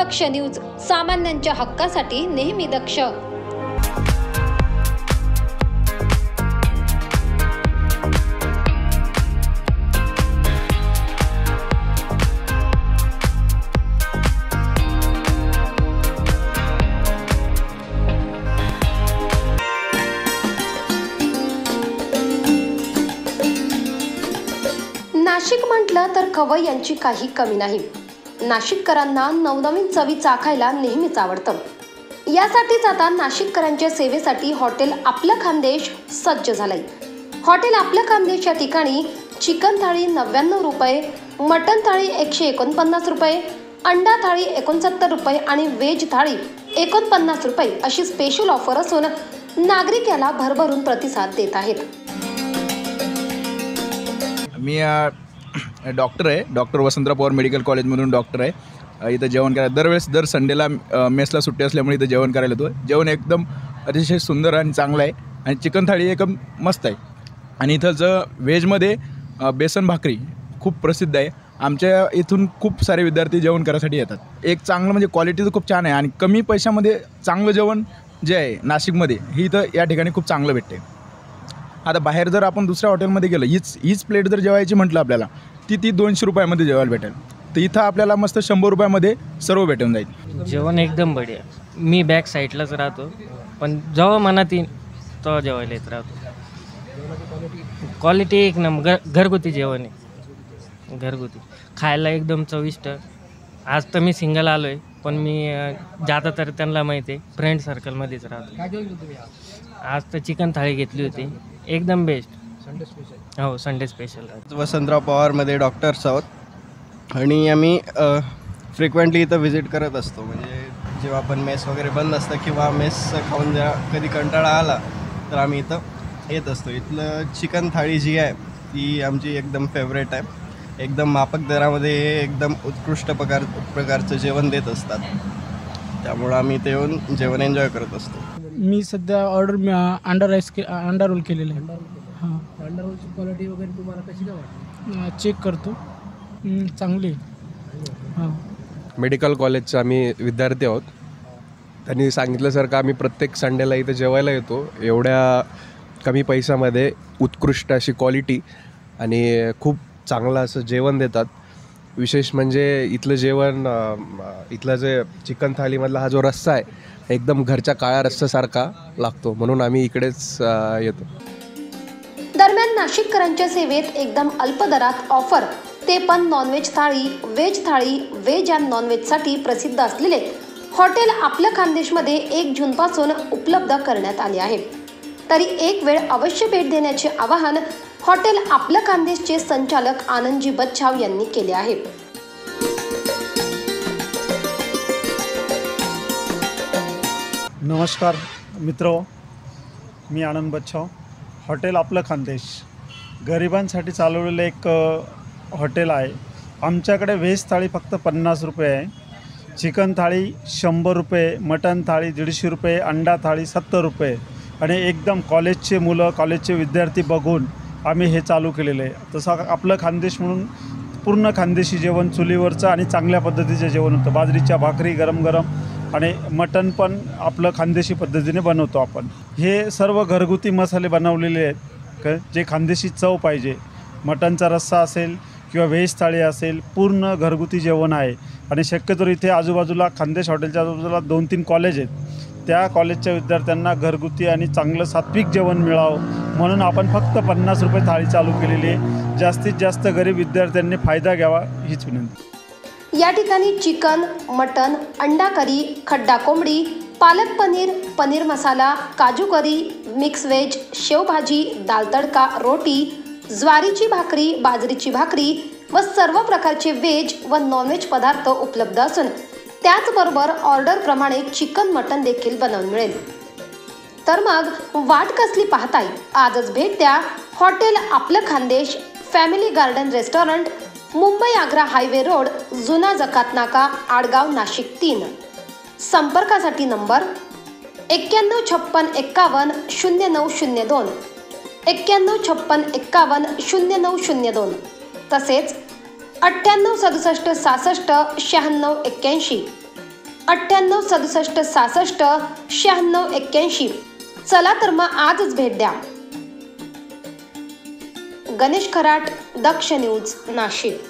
दक्ष news, सामान्यांच्या हक्कासाठी नेहमी दक्ष. नाशिक म्हटलं तर खवय्ये यांची काही कमी नाही. नाशिककरांना नवनवीन चवी चाखायला नेहमीच आवडतं. यासाठीच आता नाशिककरांच्या सेवेसाठी हॉटेल आपलं खानदेश सज्ज झालंय. हॉटेल आपलं खानदेश या ठिकाणी चिकन थाळी 99 रुपये, मटन थाळी 149 रुपये, अंडा थाळी 69 रुपये आणि व्हेज थाळी 49 रुपये अशी स्पेशल ऑफर असून नागरिक याला भरभरून प्रतिसाद देत आहेत. मी डॉक्टर आहे, डॉक्टर वसंतराव पवार मेडिकल कॉलेजमधून डॉक्टर आहे. इथं जेवण करायला दरवेळेस दर संडेला मेसला सुट्टी असल्यामुळे इथं जेवण करायला येतो. जेवण एकदम अतिशय सुंदर आणि चांगलं आहे आणि चिकन थाळी एकदम मस्त आहे. आणि इथंचं व्हेजमध्ये बेसन भाकरी खूप प्रसिद्ध आहे. आमच्या इथून खूप सारे विद्यार्थी जेवण करायसाठी येतात. एक चांगलं म्हणजे क्वालिटीचं खूप छान आहे आणि कमी पैशामध्ये चांगलं जेवण जे आहे नाशिकमध्ये हे इथं या ठिकाणी खूप चांगलं भेटते. आता बाहेर जर आपण दुसऱ्या हॉटेलमध्ये गेलं हीच प्लेट जर जेवायची म्हटलं आपल्याला ती 200 रुपयामध्ये जेवायला भेटेल. तर इथं आपल्याला मस्त 100 रुपयामध्ये सर्व भेटून जाईल. जेवण एकदम बढिया. मी बॅक साईडलाच राहतो पण जेव्हा मनात येईल तेव्हा जेवायला येत राहतो. क्वालिटी एक नंबर, घरगुती जेवण आहे. घरगुती खायला एकदम चविष्ट. आज तर मी सिंगल आलो आहे पण मी जाता तर त्यांना माहिती आहे फ्रेंड सर्कलमध्येच राहतो. आज तर चिकन थाळी घेतली होती, एकदम बेस्ट. हो, संडे स्पेशल. वसंतराव पवारमध्ये डॉक्टर्स आहोत आणि आम्ही फ्रिक्वेंटली इथं व्हिजिट करत असतो. म्हणजे जेव्हा आपण मेस वगैरे बंद असतं किंवा मेस खाऊन जेव्हा कधी कंटाळा आला तर आम्ही इथं येत असतो. इथलं चिकन थाळी जी आहे ती आमची एकदम फेवरेट आहे. एकदम माफक दरामध्ये एकदम उत्कृष्ट प्रकारचं जेवण देत असतात. त्यामुळं आम्ही इथे येऊन जेवण एन्जॉय करत असतो. मी सध्या अंडा रोल केलेला आहे. हां, अंडा रोलची क्वालिटी वगैरे तुम्हाला कशी काय वाटते? चेक करतो, चांगली. हां, मेडिकल कॉलेजचे आम्ही विद्यार्थी आहोत. त्यांनी सांगितल्यासारखं आम्ही प्रत्येक संडेला इथं जेवायला येतो. एवढ्या कमी पैशामध्ये उत्कृष्ट अशी क्वालिटी आणि खूप चांगलं असं जेवण देतात. विशेष म्हणजे इथलं जेवण, इथलं जे चिकन थाळीमधला हा जो रस्सा आहे एकदम घरच्या काळ्या रस्स्यासारखा लागतो, म्हणून आम्ही इकडेच येतो. दरम्यान नाशिककरांच्या सेवेत एकदम अल्प दरात ऑफर, ते पण नॉनव्हेज थाळी, व्हेज थाळी, व्हेज आणि नॉनव्हेजसाठी प्रसिद्ध असलेले हॉटेल आपलं खानदेशमध्ये 1 जूनपासून उपलब्ध करण्यात आले आहे. तरी एक वेळ अवश्य भेट देण्याचे आवाहन हॉटेल आपलं खानदेशचे संचालक आनंदजी बच्छाव यांनी केले आहे. नमस्कार मित्रो, मी आनंद बच्छाव. हॉटेल आपलं खानदेश गरिबांसाठी चालवलेलं एक हॉटेल आहे. आमच्याकडे व्हेज थाळी फक्त 50 रुपये आहे, चिकन थाळी 100 रुपये, मटन थाळी 150 रुपये, अंडा थाळी 70 रुपये आणि एकदम कॉलेजचे मुलं, कॉलेजचे विद्यार्थी बघून आम्ही हे चालू केलेलं आहे. तसं आपलं खानदेश म्हणून पूर्ण खानदेशी जेवण, चुलीवरचं आणि चांगल्या पद्धतीचं जेवण होतं. बाजरीच्या भाकरी गरम गरम आणि मटण पण आपलं खानदेशी पद्धतीने बनवतो आपण. हे सर्व घरगुती मसाले बनवलेले आहेत जे खानदेशी चव पाहिजे. मटणचा रस्सा असेल किंवा व्हेज थाळी असेल, पूर्ण घरगुती जेवण आहे. आणि शक्यतो इथे आजूबाजूला खानदेश हॉटेलच्या आजूबाजूला 2-3 कॉलेज आहेत. त्या कॉलेजच्या विद्यार्थ्यांना घरगुती आणि चांगलं सात्विक जेवण मिळावं म्हणून आपण फक्त 50 रुपये थाळी चालू केलेली आहे. जास्तीत जास्त गरीब विद्यार्थ्यांनी फायदा घ्यावा हीच विनंती. या ठिकाणी चिकन, मटन, अंडा करी, खड्डा कोंबडी, पालक पनीर, पनीर मसाला, काजू करी, मिक्स व्हेज, शेवभाजी, दाल तडका, रोटी, ज्वारीची भाकरी, बाजरीची भाकरी व सर्व प्रकारचे व्हेज व नॉनव्हेज पदार्थ उपलब्ध असून त्याचबरोबर ऑर्डरप्रमाणे चिकन, मटन देखील बनवून मिळेल. तर मग वाट कसली पाहताय? आजच भेट द्या हॉटेल आपलं Khandesh, family garden restaurant, Mumbai Agra highway road, जुना जकात नाका, आडगाव, नाशिक 3. संपर्कासाठी नंबर 9156510902, 9156510902 तसेच 9867669681. 9867669681. चला तर मग आजच भेट द्या. गणेश खराट, दक्ष न्यूज, नाशिक.